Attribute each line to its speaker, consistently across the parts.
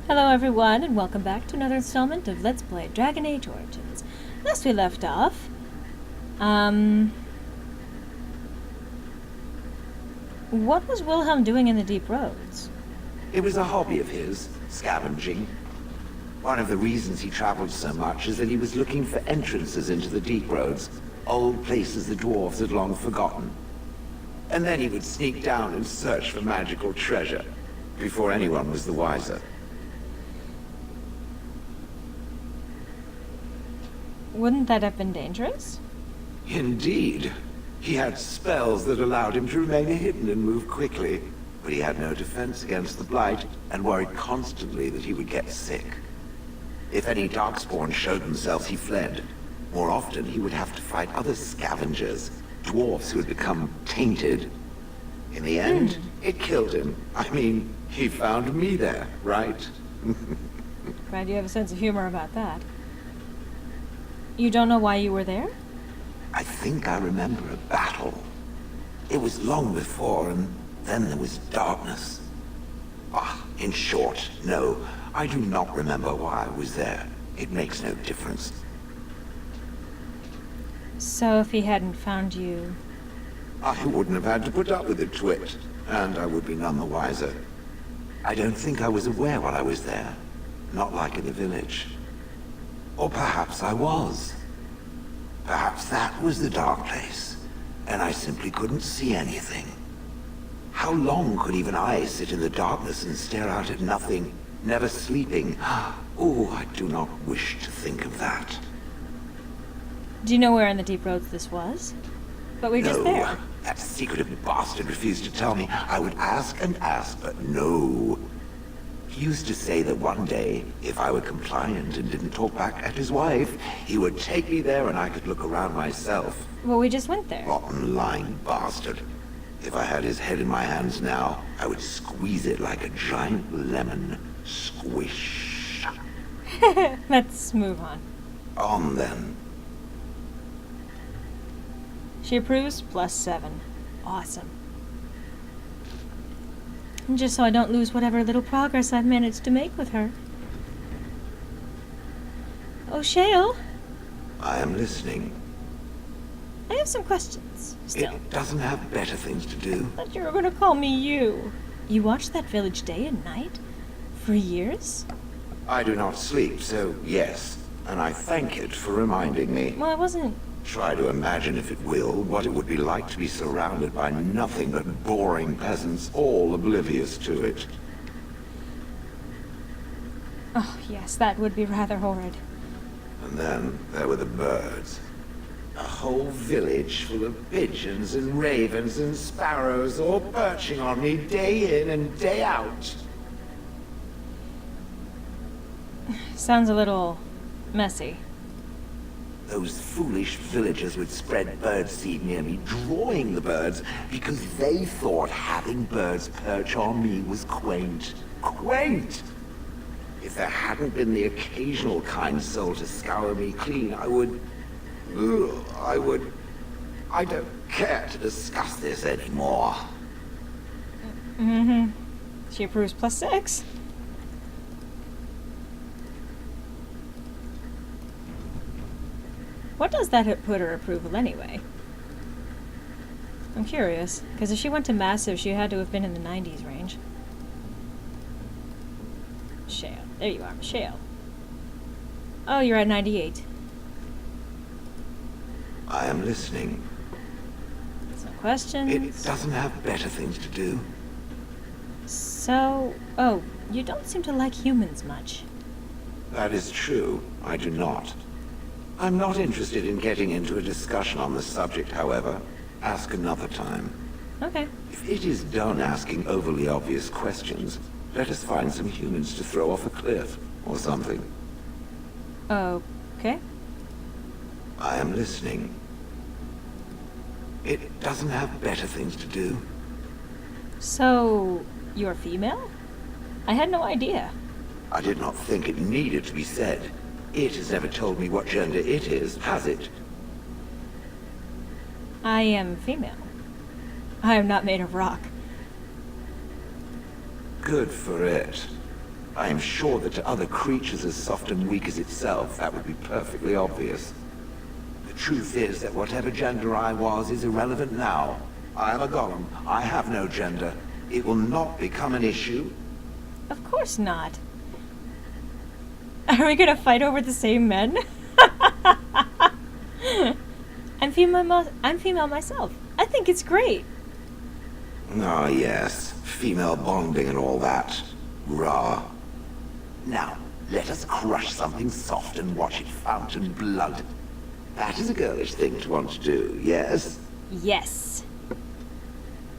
Speaker 1: Hello everyone, and welcome back to another installment of Let's Play Dragon Age Origins. Last we left off, what was Wilhelm doing in the deep roads?
Speaker 2: It was a hobby of his, scavenging. One of the reasons he traveled so much is that he was looking for entrances into the deep roads, old places the dwarves had long forgotten. And then he would sneak down and search for magical treasure, before anyone was the wiser.
Speaker 1: Wouldn't that have been dangerous?
Speaker 2: Indeed. He had spells that allowed him to remain hidden and move quickly, but he had no defense against the Blight, and worried constantly that he would get sick. If any Darkspawn showed themselves, he fled. More often, he would have to fight other scavengers, dwarves who had become tainted. In the end, it killed him. I mean, he found me there, right?
Speaker 1: Glad you have a sense of humor about that. You don't know why you were there?
Speaker 2: I think I remember a battle. It was long before, and then there was darkness. In short, no, I do not remember why I was there. It makes no difference.
Speaker 1: So if he hadn't found you...
Speaker 2: I wouldn't have had to put up with the twit, and I would be none the wiser. I don't think I was aware while I was there. Not like in the village. Or perhaps I was. Perhaps that was the dark place, and I simply couldn't see anything. How long could even I sit in the darkness and stare out at nothing, never sleeping? Oh, I do not wish to think of that.
Speaker 1: Do you know where in the deep roads this was? But we're just there.
Speaker 2: No, that secretive bastard refused to tell me. I would ask and ask, but no. He used to say that one day, if I were compliant and didn't talk back at his wife, he would take me there and I could look around myself.
Speaker 1: Well, we just went there.
Speaker 2: Rotten, lying bastard. If I had his head in my hands now, I would squeeze it like a giant lemon. Squish.
Speaker 1: Let's move on.
Speaker 2: On then.
Speaker 1: She approves, +7. Awesome. And just so I don't lose whatever little progress I've managed to make with her. Oh, Shale?
Speaker 2: I am listening.
Speaker 1: I have some questions, still.
Speaker 2: It doesn't have better things to do.
Speaker 1: I thought you were going to call me you. You watched that village day and night? For years?
Speaker 2: I do not sleep, so yes. And I thank it for reminding me.
Speaker 1: Well, I wasn't...
Speaker 2: Try to imagine, if it will, what it would be like to be surrounded by nothing but boring peasants, all oblivious to it.
Speaker 1: Oh, yes, that would be rather horrid.
Speaker 2: And then there were the birds. A whole village full of pigeons and ravens and sparrows all perching on me day in and day out.
Speaker 1: Sounds a little messy.
Speaker 2: Those foolish villagers would spread birdseed near me, drawing the birds, because they thought having birds perch on me was quaint. Quaint! If there hadn't been the occasional kind soul to scour me clean, I don't care to discuss this anymore.
Speaker 1: Mm-hmm. She approves +6. What does that put her approval anyway? I'm curious, because if she went to Massive, she had to have been in the 90s range. Shale. There you are, Shale. Oh, you're at 98.
Speaker 2: I am listening.
Speaker 1: Some questions?
Speaker 2: It doesn't have better things to do.
Speaker 1: So... Oh, you don't seem to like humans much.
Speaker 2: That is true. I do not. I'm not interested in getting into a discussion on the subject, however. Ask another time.
Speaker 1: Okay.
Speaker 2: If it is done asking overly obvious questions, let us find some humans to throw off a cliff, or something.
Speaker 1: Okay.
Speaker 2: I am listening. It doesn't have better things to do.
Speaker 1: So... you're female? I had no idea.
Speaker 2: I did not think it needed to be said. It has never told me what gender it is, has it?
Speaker 1: I am female. I am not made of rock.
Speaker 2: Good for it. I am sure that to other creatures as soft and weak as itself, that would be perfectly obvious. The truth is that whatever gender I was is irrelevant now. I am a golem. I have no gender. It will not become an issue.
Speaker 1: Of course not. Are we gonna fight over the same men? I'm female myself. I think it's great.
Speaker 2: Ah, yes. Female bonding and all that. Rah. Now, let us crush something soft and watch it fountain blood. That is a girlish thing to want to do, yes?
Speaker 1: Yes.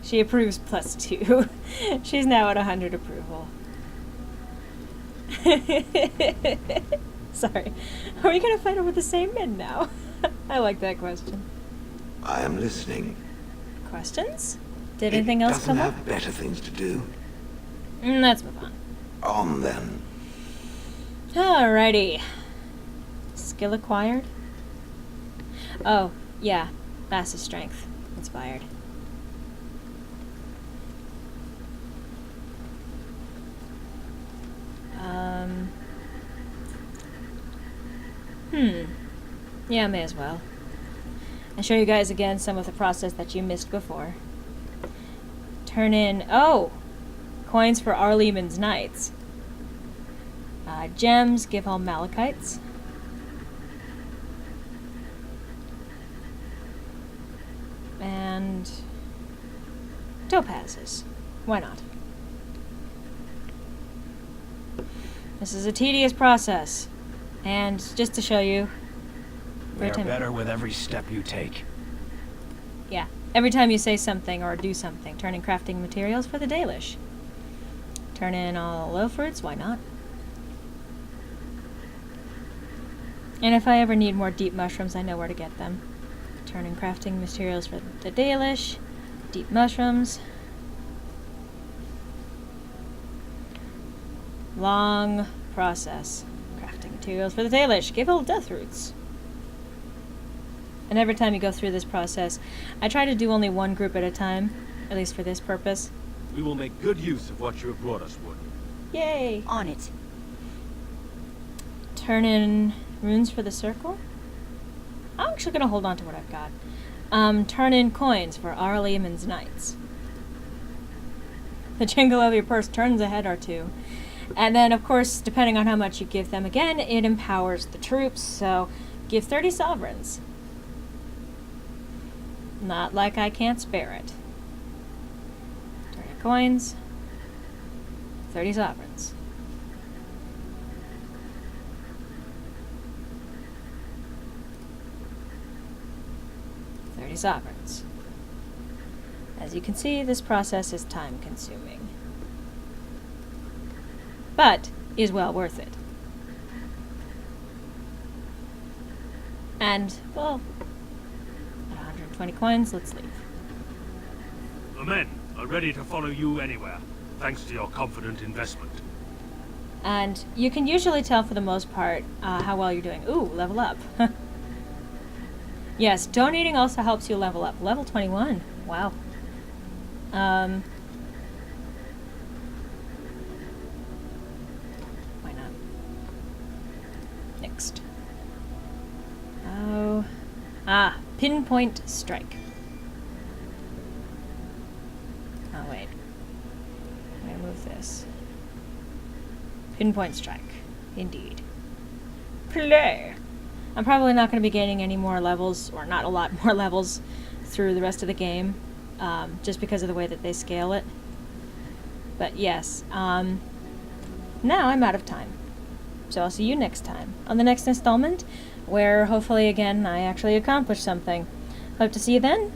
Speaker 1: She approves +2. She's now at 100 approval. Sorry. Are we gonna fight over the same men now? I like that question.
Speaker 2: I am listening.
Speaker 1: Questions? Did anything else come up?
Speaker 2: It doesn't have better things to do.
Speaker 1: Let's move on.
Speaker 2: On then.
Speaker 1: Alrighty. Skill acquired? Oh, yeah. Massive strength. Inspired. Yeah, may as well. I'll show you guys again some of the process that you missed before. Turn in... Oh! Coins for Arleman's Knights. Gems give all Malachites. And... topazes. Why not? This is a tedious process. And just to show you...
Speaker 3: We are better with every step you take.
Speaker 1: Yeah. Every time you say something or do something, turn in crafting materials for the Dalish. Turn in all low fruits, why not? And if I ever need more deep mushrooms, I know where to get them. Turn in crafting materials for the Dalish. Deep mushrooms. Long process. Crafting materials for the Dalish. Give all death roots. And every time you go through this process, I try to do only one group at a time, at least for this purpose.
Speaker 3: We will make good use of what you have brought us, Wood.
Speaker 1: Yay!
Speaker 4: On it.
Speaker 1: Turn in runes for the circle. I'm actually going to hold on to what I've got. Turn in coins for Arleman's Knights. The jingle of your purse turns a head or two. And then, of course, depending on how much you give them again, it empowers the troops, so give 30 sovereigns. Not like I can't spare it. 30 coins. 30 sovereigns. Sovereigns. As you can see, this process is time consuming. But is well worth it. And, well, at 120 coins, let's leave.
Speaker 3: The men are ready to follow you anywhere, thanks to your confident investment.
Speaker 1: And you can usually tell for the most part how well you're doing. Ooh, level up. Yes, donating also helps you level up. Level 21. Wow. Why not? Next. Oh. Pinpoint strike. Oh, wait. I'm gonna move this. Pinpoint strike. Indeed. Play! I'm probably not going to be gaining any more levels, or not a lot more levels, through the rest of the game, just because of the way that they scale it. But yes, now I'm out of time. So I'll see you next time, on the next installment, where hopefully again I actually accomplish something. Hope to see you then.